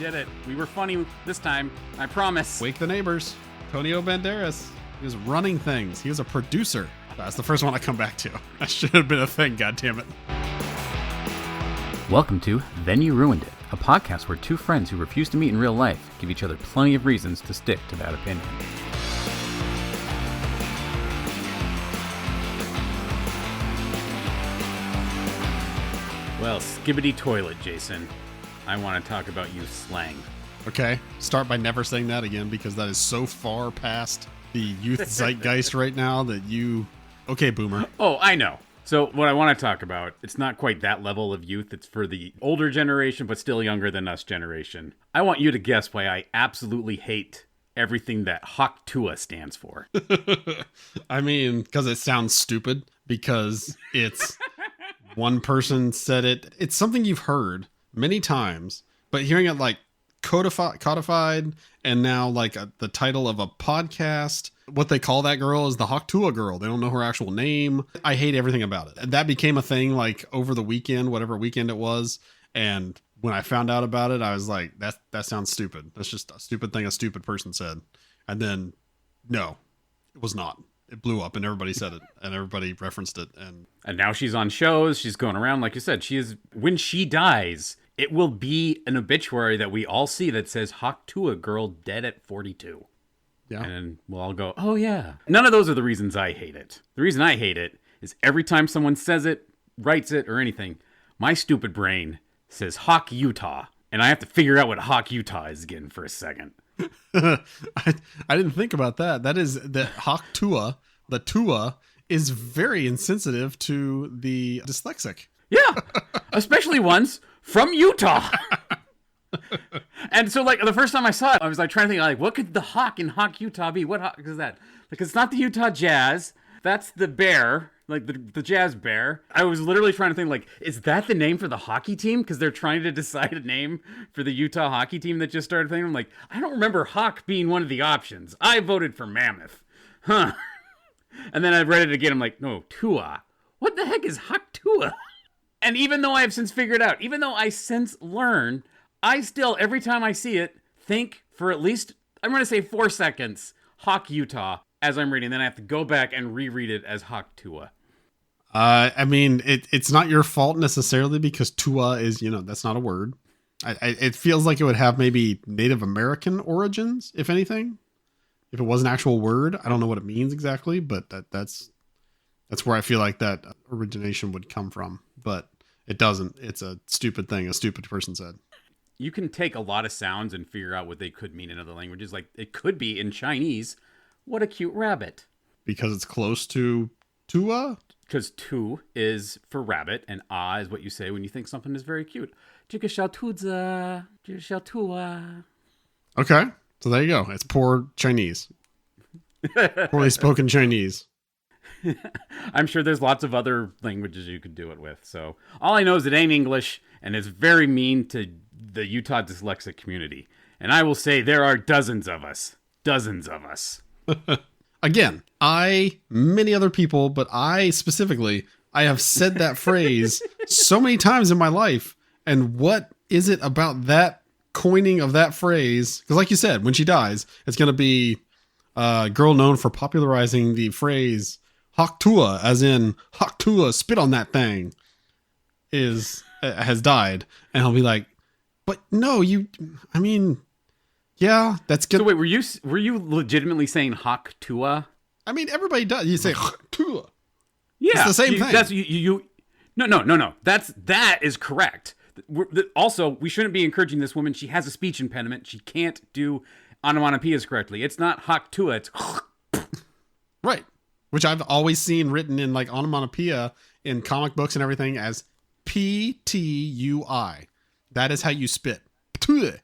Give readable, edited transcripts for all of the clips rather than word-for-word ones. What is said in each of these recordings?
did it. We were funny this time. I promise. Wake the Neighbors. Antonio Banderas. He was running things. He was a producer. That's the first one I come back to. That should have been a thing, goddammit. Welcome to Then You Ruined It, a podcast where two friends who refuse to meet in real life give each other plenty of reasons to stick to that opinion. Well, skibbity toilet, Jason. I want to talk about youth slang. Okay, start by never saying that again because that is so far past the youth zeitgeist right now that you... Okay, boomer. Oh, I know. So what I want to talk about, it's not quite that level of youth. It's for the older generation, but still younger than us generation. I want you to guess why I absolutely hate everything that Hawk Tuah stands for. I mean, because it sounds stupid, because it's... One person said it. It's something you've heard many times, but hearing it like codified and now like the title of a podcast, what they call that girl is the Hawk Tuah girl. They don't know her actual name. I hate everything about it. And that became a thing like over the weekend, whatever weekend it was. And when I found out about it, I was like, that sounds stupid. That's just a stupid thing a stupid person said. And then, no, it was not. It blew up and everybody said it and everybody referenced it. And now she's on shows. She's going around. Like you said, when she dies, it will be an obituary that we all see that says Hawk Tuah girl dead at 42. Yeah. And we'll all go, oh yeah. None of those are the reasons I hate it. The reason I hate it is every time someone says it, writes it, or anything, my stupid brain says Hawk Utah. And I have to figure out what Hawk Utah is again for a second. I didn't think about that. That is the Hawk Tuah. The Tuah is very insensitive to the dyslexic. Yeah, especially ones from Utah. And so, like, the first time I saw it, I was like trying to think, like, what could the hawk in Hawk Utah be? What hawk is that? Because it's not the Utah Jazz. That's the bear, like the Jazz Bear. I was literally trying to think, like, is that the name for the hockey team? Because they're trying to decide a name for the Utah hockey team that just started thinking. I'm like, I don't remember Hawk being one of the options. I voted for Mammoth. Huh. And then I read it again. I'm like, no, Tuah. What the heck is Hawk Tuah? And even though I have since figured out, even though I since learned, I still, every time I see it, think for at least, I'm going to say 4 seconds, Hawk Utah as I'm reading. Then I have to go back and reread it as Hawk Tuah. I mean, it's not your fault necessarily because Tuah is, that's not a word. It feels like it would have maybe Native American origins, if anything. If it was an actual word, I don't know what it means exactly, but that's where I feel like that origination would come from. But it doesn't. It's a stupid thing a stupid person said. You can take a lot of sounds and figure out what they could mean in other languages. Like it could be in Chinese, what a cute rabbit. Because it's close to Tuah? Because tu is for rabbit and is what you say when you think something is very cute. Okay. So there you go. It's poor Chinese. Poorly spoken Chinese. I'm sure there's lots of other languages you could do it with. So all I know is it ain't English and it's very mean to the Utah dyslexic community. And I will say there are dozens of us. Dozens of us. Again, many other people, but I specifically, I have said that phrase so many times in my life. And what is it about that coining of that phrase? Because like you said, when she dies, it's going to be a girl known for popularizing the phrase Hawk Tuah, as in Hawk Tuah, spit on that thing, has died. And he'll be like, but no, yeah, that's good. So wait, were you legitimately saying Hawk Tuah? I mean, everybody does. You say Hawk Tuah. Yeah, it's the same thing. That's you. No. That is correct. Also, we shouldn't be encouraging this woman. She has a speech impediment. She can't do onomatopoeias correctly. It's not Hawk Tuah. It's right, which I've always seen written in like onomatopoeia in comic books and everything as P-T-U-I. That is how you spit. Tuah.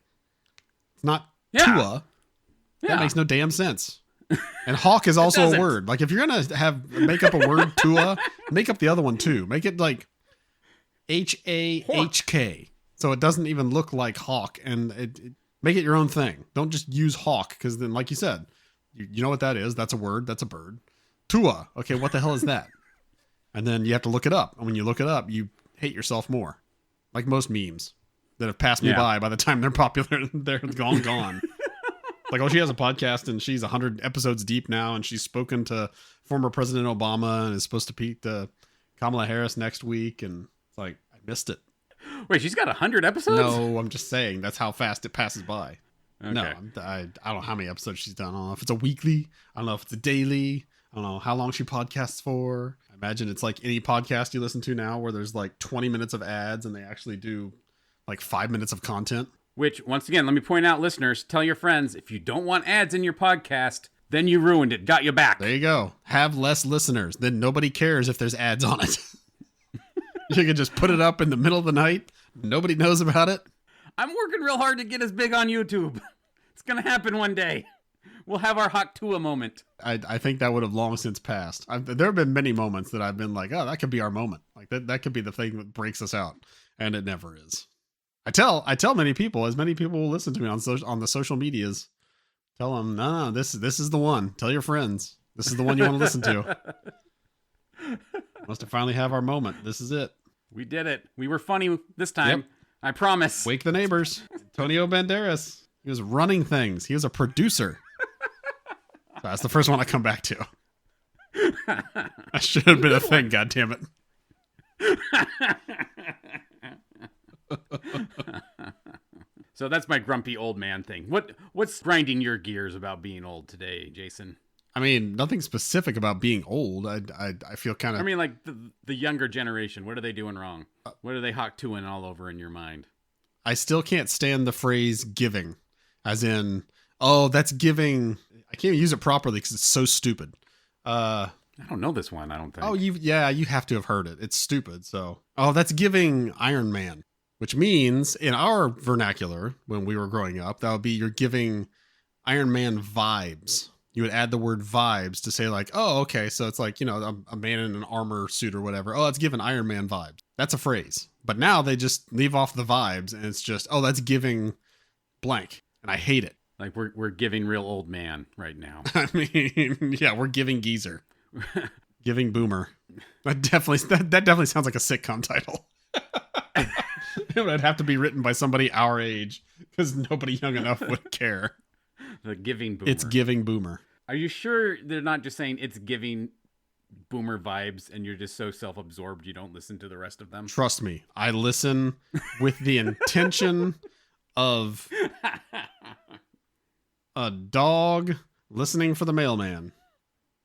It's not Tuah. Yeah. That makes no damn sense. And hawk is also a word. Like if you're gonna make up a word Tuah, make up the other one too. Make it like H-A-H-K. So it doesn't even look like hawk, and make it your own thing. Don't just use hawk, because then, like you said, you know what that is. That's a word. That's a bird. Tuah. Okay, what the hell is that? And then you have to look it up. And when you look it up, you hate yourself more. Like most memes. that have passed me by the time they're popular. They're gone. Like, oh, she has a podcast and she's 100 episodes deep now, and she's spoken to former President Obama and is supposed to meet Kamala Harris next week, and it's like, I missed it. Wait, she's got 100 episodes? No, I'm just saying that's how fast it passes by. Okay. No, I don't know how many episodes she's done. I don't know if it's a weekly. I don't know if it's a daily. I don't know how long she podcasts for. I imagine it's like any podcast you listen to now where there's like 20 minutes of ads and they actually do like 5 minutes of content. Which, once again, let me point out, listeners, tell your friends, if you don't want ads in your podcast, then you ruined it. Got you back. There you go. Have less listeners. Then nobody cares if there's ads on it. You can just put it up in the middle of the night. Nobody knows about it. I'm working real hard to get us big on YouTube. It's going to happen one day. We'll have our Hawk Tuah moment. I think that would have long since passed. There have been many moments that I've been like, oh, that could be our moment. Like that could be the thing that breaks us out. And it never is. I tell many people, as many people will listen to me on the social medias. Tell them, no, this is the one. Tell your friends. This is the one you want to listen to. Must have finally have our moment. This is it. We did it. We were funny this time. Yep. I promise. Wake the neighbors. Antonio Banderas. He was running things. He was a producer. So that's the first one I come back to. I should have been a thing, goddammit. So that's my grumpy old man thing. What's grinding your gears about being old today, Jason? I mean, nothing specific about being old. I feel kind of... I mean, like the younger generation. What are they doing wrong? What are they Hawk Tuahing all over in your mind? I still can't stand the phrase giving. As in, oh, that's giving... I can't even use it properly because it's so stupid. I don't know this one, I don't think. Oh, you have to have heard it. It's stupid, so... Oh, that's giving Iron Man. Which means, in our vernacular, when we were growing up, that would be you're giving Iron Man vibes. You would add the word vibes to say like, oh, okay, so it's like, a man in an armor suit or whatever. Oh, that's giving Iron Man vibes. That's a phrase. But now they just leave off the vibes and it's just, oh, that's giving blank. And I hate it. Like we're giving real old man right now. I mean, yeah, we're giving geezer. Giving boomer. That definitely sounds like a sitcom title. It would have to be written by somebody our age because nobody young enough would care. The giving boomer. It's giving boomer. Are you sure they're not just saying it's giving boomer vibes and you're just so self-absorbed you don't listen to the rest of them? Trust me. I listen with the intention of a dog listening for the mailman.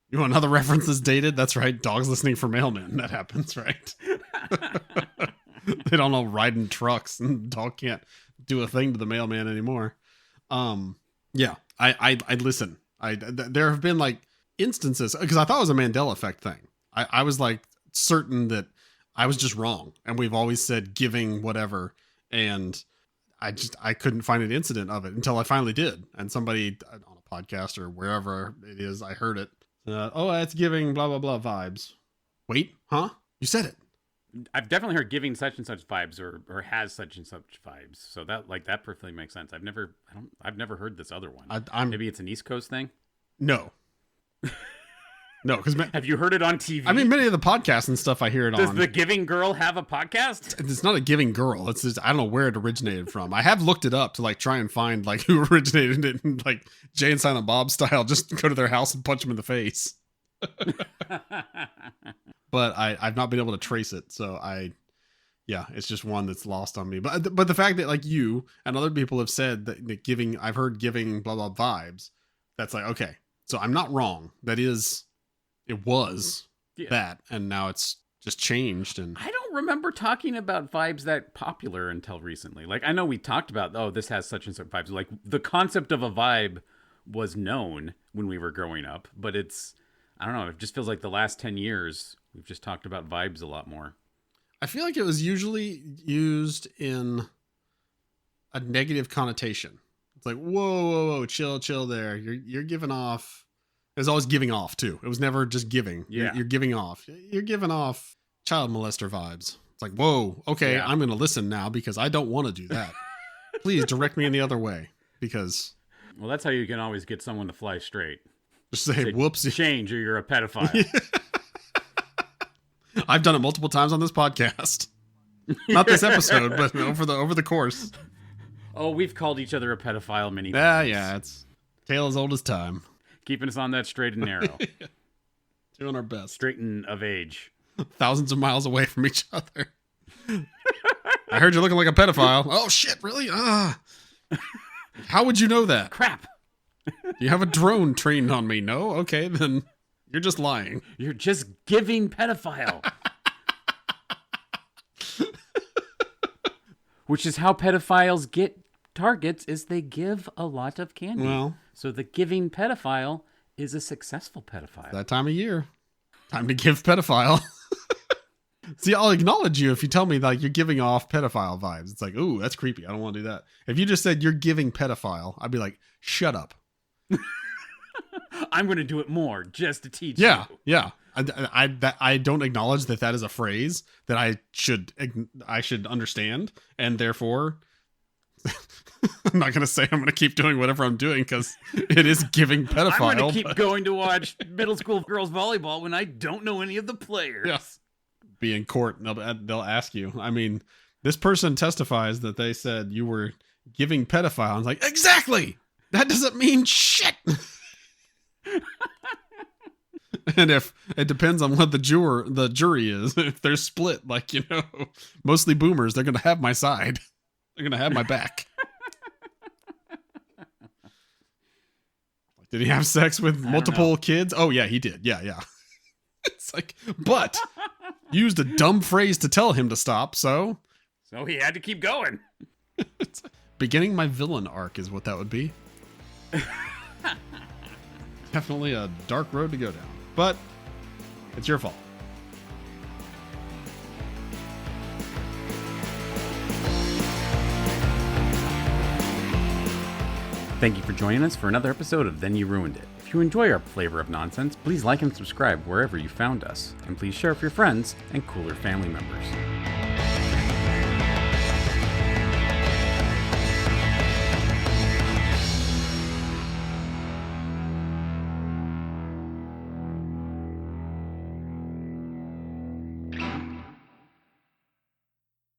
You want another reference that's dated? That's right. Dogs listening for mailmen. That happens, right? They don't know riding trucks and the dog can't do a thing to the mailman anymore. Yeah, I listen. There have been like instances because I thought it was a Mandela effect thing. I was like certain that I was just wrong. And we've always said giving whatever. And I couldn't find an incident of it until I finally did. And somebody on a podcast or wherever it is, I heard it. Oh, that's giving blah, blah, blah vibes. Wait, huh? You said it. I've definitely heard giving such and such vibes or has such and such vibes. So that perfectly makes sense. I've never heard this other one. Maybe it's an East Coast thing. No, because have you heard it on TV? I mean, many of the podcasts and stuff I hear it on. Does the giving girl have a podcast? It's not a giving girl. It's just, I don't know where it originated from. I have looked it up to like try and find like who originated it, and like Jay and Silent Bob style. Just go to their house and punch them in the face. But I've not been able to trace it, so it's just one that's lost on me. But the fact that like you and other people have said that giving, I've heard giving blah blah vibes. That's like, okay, so I'm not wrong. It was that, and now it's just changed. And I don't remember talking about vibes that popular until recently. Like I know we talked about, oh, this has such and such vibes. Like the concept of a vibe was known when we were growing up, but I don't know. It just feels like the last 10 years we've just talked about vibes a lot more. I feel like it was usually used in a negative connotation. It's like, whoa, chill there. You're giving off. It was always giving off too. It was never just giving. Yeah. You're giving off. You're giving off child molester vibes. It's like, whoa, okay, yeah. I'm going to listen now because I don't want to do that. Please direct me in the other way because. Well, that's how you can always get someone to fly straight. Just say whoops. Change or you're a pedophile. Yeah. I've done it multiple times on this podcast. Not this episode, but over the course. Oh, we've called each other a pedophile many times. Yeah, it's tale as old as time. Keeping us on that straight and narrow. Doing our best. Straight and of age. Thousands of miles away from each other. I heard you're looking like a pedophile. Oh, shit, really? How would you know that? Crap. You have a drone trained on me. No? Okay, then you're just lying. You're just giving pedophile. Which is how pedophiles get targets, is they give a lot of candy. Well, so the giving pedophile is a successful pedophile. That time of year. Time to give pedophile. See, I'll acknowledge you if you tell me like you're giving off pedophile vibes. It's like, ooh, that's creepy. I don't want to do that. If you just said you're giving pedophile, I'd be like, shut up. I'm going to do it more just to teach you. Yeah. I don't acknowledge that is a phrase that I should understand, and therefore I'm not going to say I'm going to keep doing whatever I'm doing because it is giving pedophile. I'm going to keep going to watch middle school girls volleyball when I don't know any of the players. Yes. Be in court and they'll ask you. I mean, this person testifies that they said you were giving pedophile. I was like, exactly. That doesn't mean shit. And if it depends on what the jury is, if they're split, like, mostly boomers, they're going to have my side. They're going to have my back. Did he have sex with multiple kids? Oh, yeah, he did. Yeah. It's like, but used a dumb phrase to tell him to stop, so he had to keep going. Beginning my villain arc is what that would be. Definitely a dark road to go down. But it's your fault. Thank you for joining us for another episode of Then You Ruined It. If you enjoy our flavor of nonsense, please like and subscribe wherever you found us. And please share with your friends and cooler family members.